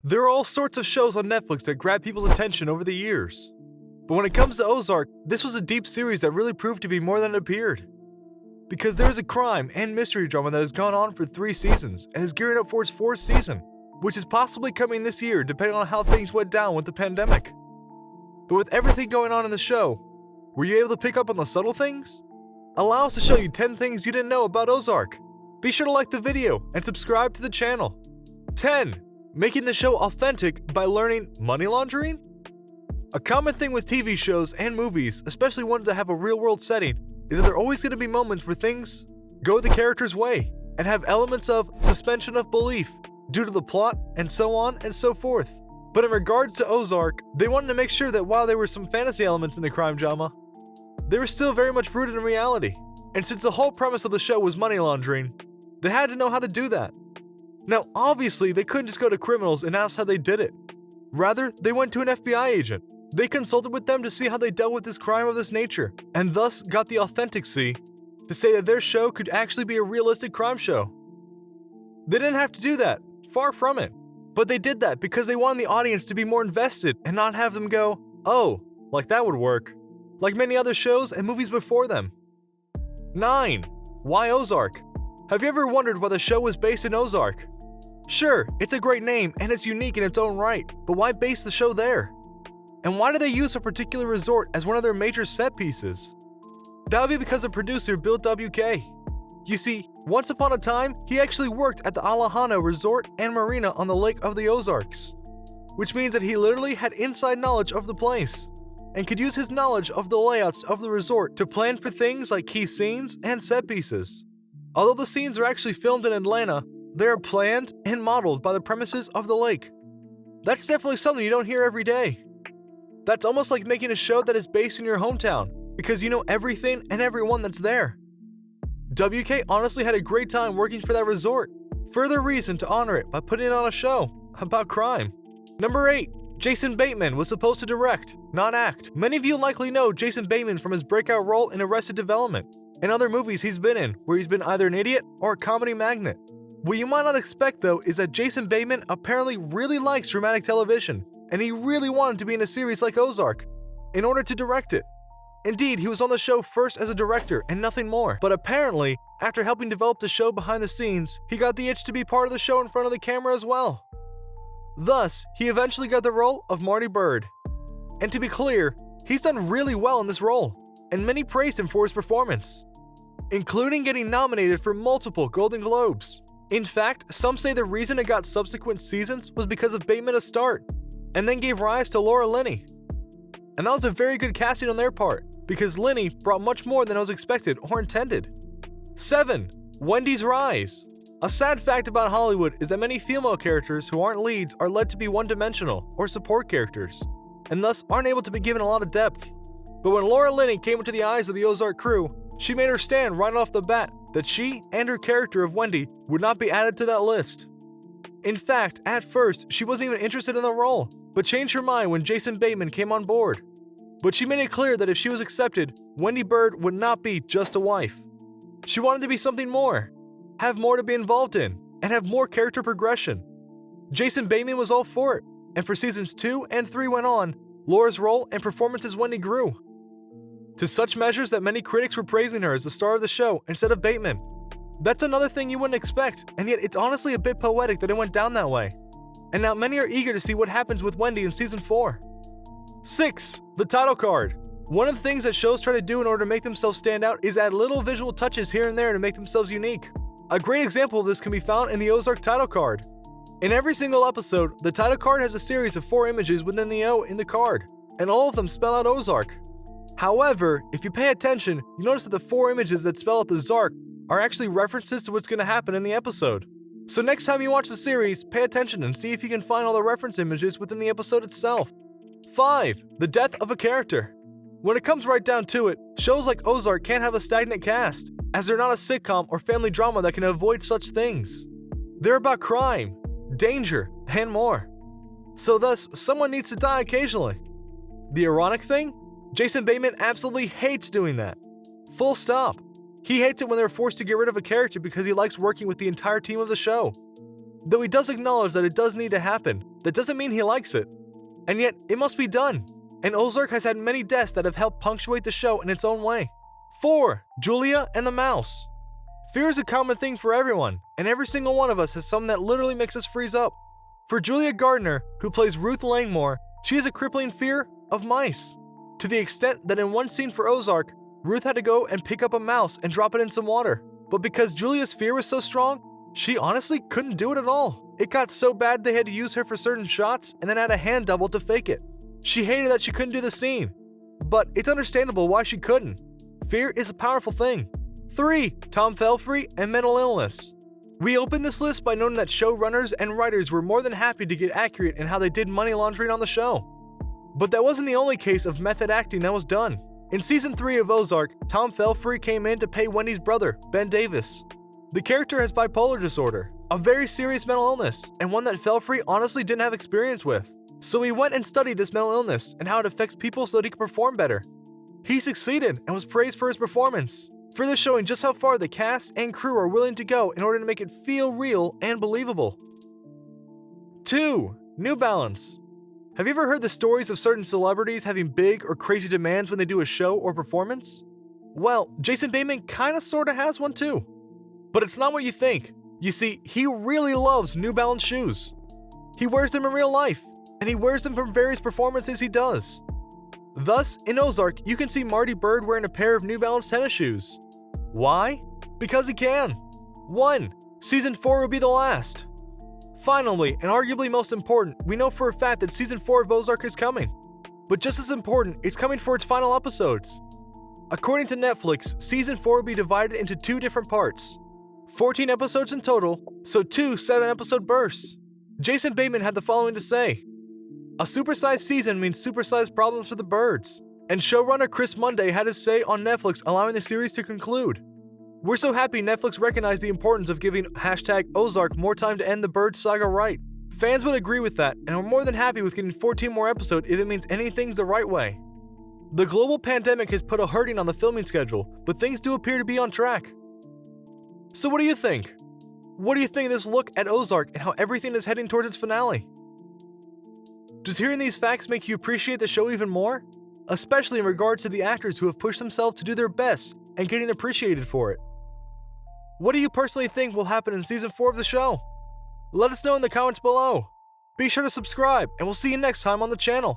There are all sorts of shows on Netflix that grab people's attention over the years. But when it comes to Ozark, this was a deep series that really proved to be more than it appeared. Because there is a crime and mystery drama that has gone on for 3 seasons and is gearing up for its 4th season, which is possibly coming this year depending on how things went down with the pandemic. But with everything going on in the show, were you able to pick up on the subtle things? Allow us to show you 10 things you didn't know about Ozark. Be sure to like the video and subscribe to the channel. 10. Making the show authentic by learning money laundering? A common thing with TV shows and movies, especially ones that have a real-world setting, is that there are always going to be moments where things go the character's way and have elements of suspension of belief due to the plot and so on and so forth. But in regards to Ozark, they wanted to make sure that while there were some fantasy elements in the crime drama, they were still very much rooted in reality. And since the whole premise of the show was money laundering, they had to know how to do that. Now, obviously, they couldn't just go to criminals and ask how they did it. Rather, they went to an FBI agent. They consulted with them to see how they dealt with this crime of this nature, and thus got the authenticity to say that their show could actually be a realistic crime show. They didn't have to do that, far from it. But they did that because they wanted the audience to be more invested and not have them go, oh, like that would work, like many other shows and movies before them. 9. Why Ozark? Have you ever wondered why the show was based in Ozark? Sure, it's a great name and it's unique in its own right, but why base the show there? And why do they use a particular resort as one of their major set pieces? That would be because the producer Bill WK. You see, once upon a time, he actually worked at the Alejandro Resort and Marina on the Lake of the Ozarks, which means that he literally had inside knowledge of the place and could use his knowledge of the layouts of the resort to plan for things like key scenes and set pieces. Although the scenes are actually filmed in Atlanta, they are planned and modeled by the premises of the lake. That's definitely something you don't hear every day. That's almost like making a show that is based in your hometown, because you know everything and everyone that's there. WK honestly had a great time working for that resort. Further reason to honor it by putting it on a show about crime. Number 8. Jason Bateman was supposed to direct, not act. Many of you likely know Jason Bateman from his breakout role in Arrested Development and other movies he's been in, where he's been either an idiot or a comedy magnet. What you might not expect though is that Jason Bateman apparently really likes dramatic television, and he really wanted to be in a series like Ozark in order to direct it. Indeed, he was on the show first as a director and nothing more, but apparently, after helping develop the show behind the scenes, he got the itch to be part of the show in front of the camera as well. Thus, he eventually got the role of Marty Byrde. And to be clear, he's done really well in this role, and many praised him for his performance, including getting nominated for multiple Golden Globes. In fact, some say the reason it got subsequent seasons was because of Bateman to start, and then gave rise to Laura Linney. And that was a very good casting on their part, because Linney brought much more than was expected or intended. 7. Wendy's rise. A sad fact about Hollywood is that many female characters who aren't leads are led to be one-dimensional or support characters, and thus aren't able to be given a lot of depth. But when Laura Linney came into the eyes of the Ozark crew, she made her stand right off the bat that she and her character of Wendy would not be added to that list. In fact, at first, she wasn't even interested in the role, but changed her mind when Jason Bateman came on board. But she made it clear that if she was accepted, Wendy Byrde would not be just a wife. She wanted to be something more, have more to be involved in, and have more character progression. Jason Bateman was all for it, and for seasons 2 and 3 went on, Laura's role and performance as Wendy grew, to such measures that many critics were praising her as the star of the show instead of Bateman. That's another thing you wouldn't expect, and yet it's honestly a bit poetic that it went down that way. And now many are eager to see what happens with Wendy in season 4. 6. The title card. One of the things that shows try to do in order to make themselves stand out is add little visual touches here and there to make themselves unique. A great example of this can be found in the Ozark title card. In every single episode, the title card has a series of 4 images within the O in the card, and all of them spell out Ozark. However, if you pay attention, you notice that the 4 images that spell out the Zark are actually references to what's going to happen in the episode. So next time you watch the series, pay attention and see if you can find all the reference images within the episode itself. 5. The death of a character. When it comes right down to it, shows like Ozark can't have a stagnant cast, as they're not a sitcom or family drama that can avoid such things. They're about crime, danger, and more. So thus, someone needs to die occasionally. The ironic thing? Jason Bateman absolutely hates doing that. Full stop. He hates it when they're forced to get rid of a character because he likes working with the entire team of the show. Though he does acknowledge that it does need to happen, that doesn't mean he likes it. And yet, it must be done. And Ozark has had many deaths that have helped punctuate the show in its own way. 4. Julia and the Mouse. Fear is a common thing for everyone, and every single one of us has something that literally makes us freeze up. For Julia Gardner, who plays Ruth Langmore, she has a crippling fear of mice. To the extent that in one scene for Ozark, Ruth had to go and pick up a mouse and drop it in some water. But because Julia's fear was so strong, she honestly couldn't do it at all. It got so bad they had to use her for certain shots and then add a hand double to fake it. She hated that she couldn't do the scene. But it's understandable why she couldn't. Fear is a powerful thing. 3. Tom Pelphrey and mental illness. We opened this list by noting that showrunners and writers were more than happy to get accurate in how they did money laundering on the show. But that wasn't the only case of method acting that was done. In Season 3 of Ozark, Tom Pelphrey came in to pay Wendy's brother, Ben Davis. The character has bipolar disorder, a very serious mental illness, and one that Pelphrey honestly didn't have experience with. So he went and studied this mental illness and how it affects people so that he could perform better. He succeeded and was praised for his performance, further showing just how far the cast and crew are willing to go in order to make it feel real and believable. 2. New Balance. Have you ever heard the stories of certain celebrities having big or crazy demands when they do a show or performance? Well, Jason Bateman kinda sorta has one too. But it's not what you think. You see, he really loves New Balance shoes. He wears them in real life, and he wears them for various performances he does. Thus, in Ozark, you can see Marty Byrde wearing a pair of New Balance tennis shoes. Why? Because he can. 1. Season 4 will be the last. Finally, and arguably most important, we know for a fact that Season 4 of Ozark is coming. But just as important, it's coming for its final episodes. According to Netflix, Season 4 will be divided into 2 different parts. 14 episodes in total, so 2 7-episode bursts. Jason Bateman had the following to say: "A supersized season means supersized problems for the birds." And showrunner Chris Monday had his say on Netflix, allowing the series to conclude. We're so happy Netflix recognized the importance of giving #Ozark more time to end the Bird saga right. Fans would agree with that, and are more than happy with getting 14 more episodes if it means anything's the right way. The global pandemic has put a hurting on the filming schedule, but things do appear to be on track. So what do you think? What do you think of this look at Ozark and how everything is heading towards its finale? Does hearing these facts make you appreciate the show even more? Especially in regards to the actors who have pushed themselves to do their best and getting appreciated for it. What do you personally think will happen in Season 4 of the show? Let us know in the comments below. Be sure to subscribe, and we'll see you next time on the channel.